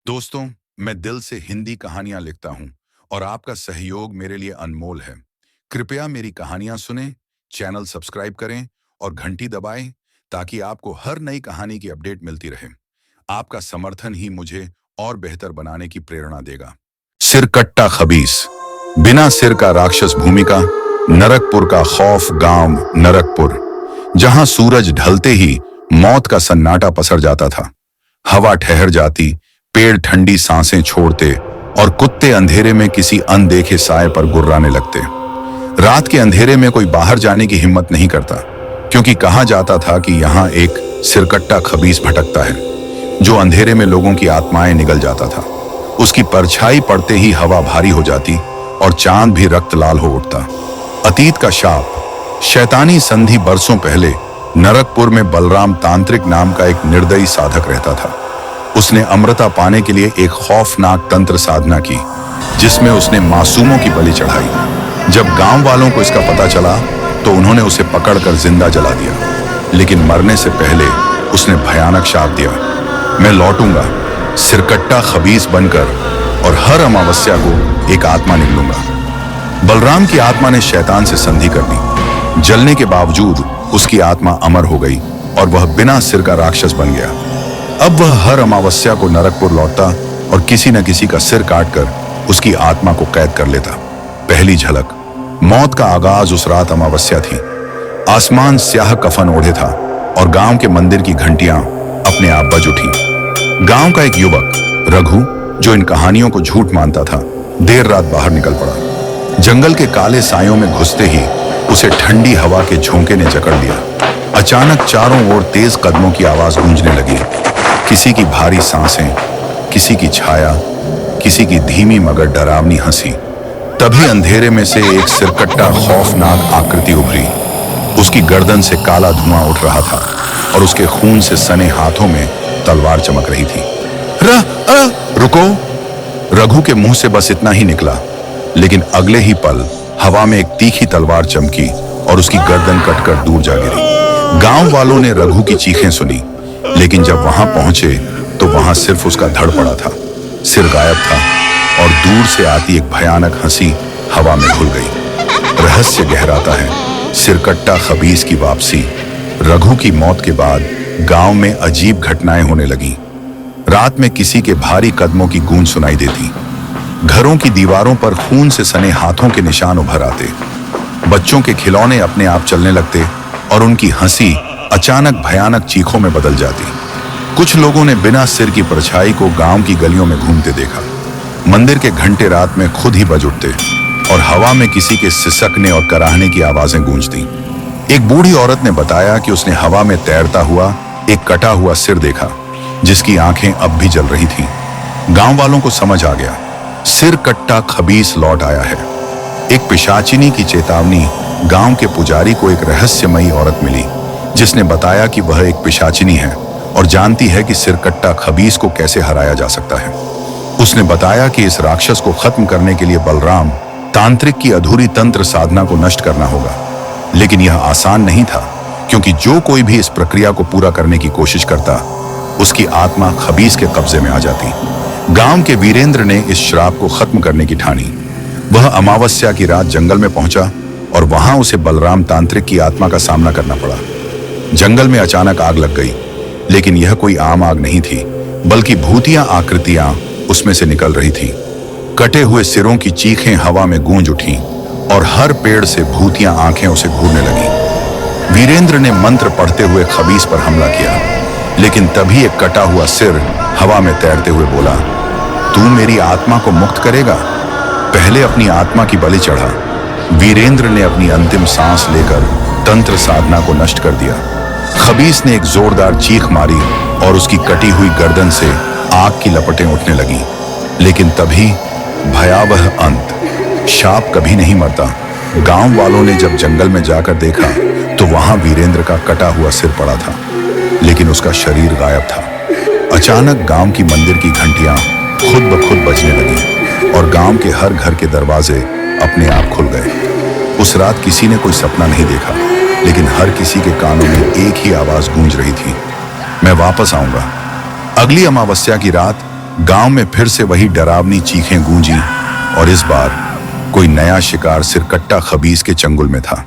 दोस्तों, मैं दिल से हिंदी कहानियां लिखता हूं और आपका सहयोग मेरे लिए अनमोल है। कृपया मेरी कहानियां सुनें, चैनल सब्सक्राइब करें और घंटी दबाएं ताकि आपको हर नई कहानी की अपडेट मिलती रहे। आपका समर्थन ही मुझे और बेहतर बनाने की प्रेरणा देगा। सिरकट्टा खबीस, बिना सिर का राक्षस भूमिका, नरकपुर का खौफ गांव नरकपुर, जहां सूरज ढलते ही मौत का सन्नाटा पसर जाता था। हवा ठहर जाती, पेड़ ठंडी सांसें छोड़ते और कुत्ते अंधेरे में किसी अनदेखे साए पर गुर्राने लगते। रात के अंधेरे में कोई बाहर जाने की हिम्मत नहीं करता, क्योंकि कहा जाता था कि यहाँ एक सिरकट्टा खबीस भटकता है जो अंधेरे में लोगों की आत्माएं निगल जाता था। उसकी परछाई पड़ते ही हवा भारी हो जाती और चांद भी रक्त लाल हो उठता। अतीत का शाप, शैतानी संधि। बरसों पहले नरकपुर में बलराम तांत्रिक नाम का एक निर्दयी साधक रहता था। उसने अमृता पाने के लिए एक खौफनाक तंत्र साधना की, जिसमें उसने मासूमों की बलि चढ़ाई। जब गांव वालों को इसका पता चला तो उन्होंने उसे पकड़कर जिंदा जला दिया, लेकिन मरने से पहले उसने भयानक शाप दिया, मैं लौटूंगा सिरकट्टा खबीस बनकर और हर अमावस्या को एक आत्मा निकलूंगा। बलराम की आत्मा ने शैतान से संधि कर दी। जलने के बावजूद उसकी आत्मा अमर हो गई और वह बिना सिर का राक्षस बन गया। अब वह हर अमावस्या को नरकपुर लौटता और किसी न किसी का सिर काटकर उसकी आत्मा को कैद कर लेता। पहली झलक, मौत का आगाज उस रात अमावस्या थी। आसमान स्याह कफन ओढ़े था और गांव के मंदिर की घंटियां अपने आप बज उठी। गांव का एक युवक रघु, जो इन कहानियों को झूठ मानता था, देर रात बाहर निकल पड़ा। जंगल के काले सायों में घुसते ही उसे ठंडी हवा के झोंके ने जकड़ लिया। अचानक चारों ओर तेज कदमों की आवाज गूंजने लगी। किसी की भारी सांसें, किसी की छाया, किसी की धीमी मगर डरावनी हंसी। तभी अंधेरे में से एक सिरकट्टा खौफनाक आकृति उभरी। उसकी गर्दन से काला धुआं उठ रहा था और उसके खून से सने हाथों में तलवार चमक रही थी। रुको! रघु के मुंह से बस इतना ही निकला, लेकिन अगले ही पल हवा में एक तीखी तलवार चमकी और उसकी गर्दन कटकर दूर जा गिरी। गांव वालों ने रघु की चीखें सुनी, लेकिन जब वहां पहुंचे तो वहां सिर्फ उसका धड़ पड़ा था। सिर गायब था और दूर से आती एक भयानक हंसी हवा में घुल गई। रहस्य गहराता है, सिरकट्टा खबीस की वापसी। रघु की मौत के बाद गांव में अजीब घटनाएं होने लगी। रात में किसी के भारी कदमों की गूंज सुनाई देती। घरों की दीवारों पर खून से सने हाथों के निशान उभर आते। बच्चों के खिलौने अपने आप चलने लगते और उनकी हंसी अचानक भयानक चीखों में बदल जाती। कुछ लोगों ने बिना सिर की परछाई को गांव की गलियों में घूमते देखा। मंदिर के घंटे रात में खुद ही बज उठते और हवा में किसी के सिसकने और कराहने की आवाजें गूंजती। एक बूढ़ी औरत ने बताया कि उसने हवा में तैरता हुआ एक कटा हुआ सिर देखा, जिसकी आंखें अब भी जल रही थीं। गांव वालों को समझ आ गया, सिरकट्टा खबीस लौट आया है। एक पिशाचिनी की चेतावनी। गांव के पुजारी को एक रहस्यमयी औरत मिली, जिसने बताया कि वह एक पिशाचिनी है और जानती है कि सिरकट्टा खबीस को कैसे हराया जा सकता है। उसने बताया कि इस राक्षस को खत्म करने के लिए बलराम तांत्रिक की अधूरी तंत्र साधना को नष्ट करना होगा। लेकिन यह आसान नहीं था, क्योंकि जो कोई भी इस प्रक्रिया को पूरा करने की कोशिश करता, उसकी आत्मा खबीस के कब्जे में आ जाती। गांव के वीरेंद्र ने इस श्राप को खत्म करने की ठानी। वह अमावस्या की रात जंगल में पहुंचा और वहां उसे बलराम तांत्रिक की आत्मा का सामना करना पड़ा। जंगल में अचानक आग लग गई, लेकिन यह कोई आम आग नहीं थी, बल्कि भूतिया आकृतियां उसमें से निकल रही थीं। कटे हुए सिरों की चीखें हवा में गूंज उठीं और हर पेड़ से भूतियां आंखें उसे घूरने लगीं। वीरेंद्र ने मंत्र पढ़ते हुए खबीस पर हमला किया, लेकिन तभी एक कटा हुआ सिर हवा में तैरते हुए बोला, तू मेरी आत्मा को मुक्त करेगा? पहले अपनी आत्मा की बलि चढ़ा। वीरेंद्र ने अपनी अंतिम सांस लेकर तंत्र साधना को नष्ट कर दिया। खबीस ने एक जोरदार चीख मारी और उसकी कटी हुई गर्दन से आग की लपटें उठने लगीं। लेकिन तभी भयावह अंत। शाप कभी नहीं मरता। गांव वालों ने जब जंगल में जाकर देखा तो वहां वीरेंद्र का कटा हुआ सिर पड़ा था, लेकिन उसका शरीर गायब था। अचानक गांव की मंदिर की घंटियां खुद ब खुद बजने लगी और गांव के हर घर के दरवाजे अपने आप खुल गए। उस रात किसी ने कोई सपना नहीं देखा, लेकिन हर किसी के कानों में एक ही आवाज गूंज रही थी, मैं वापस आऊंगा। अगली अमावस्या की रात गांव में फिर से वही डरावनी चीखें गूंजी और इस बार कोई नया शिकार सिरकट्टा खबीज के चंगुल में था।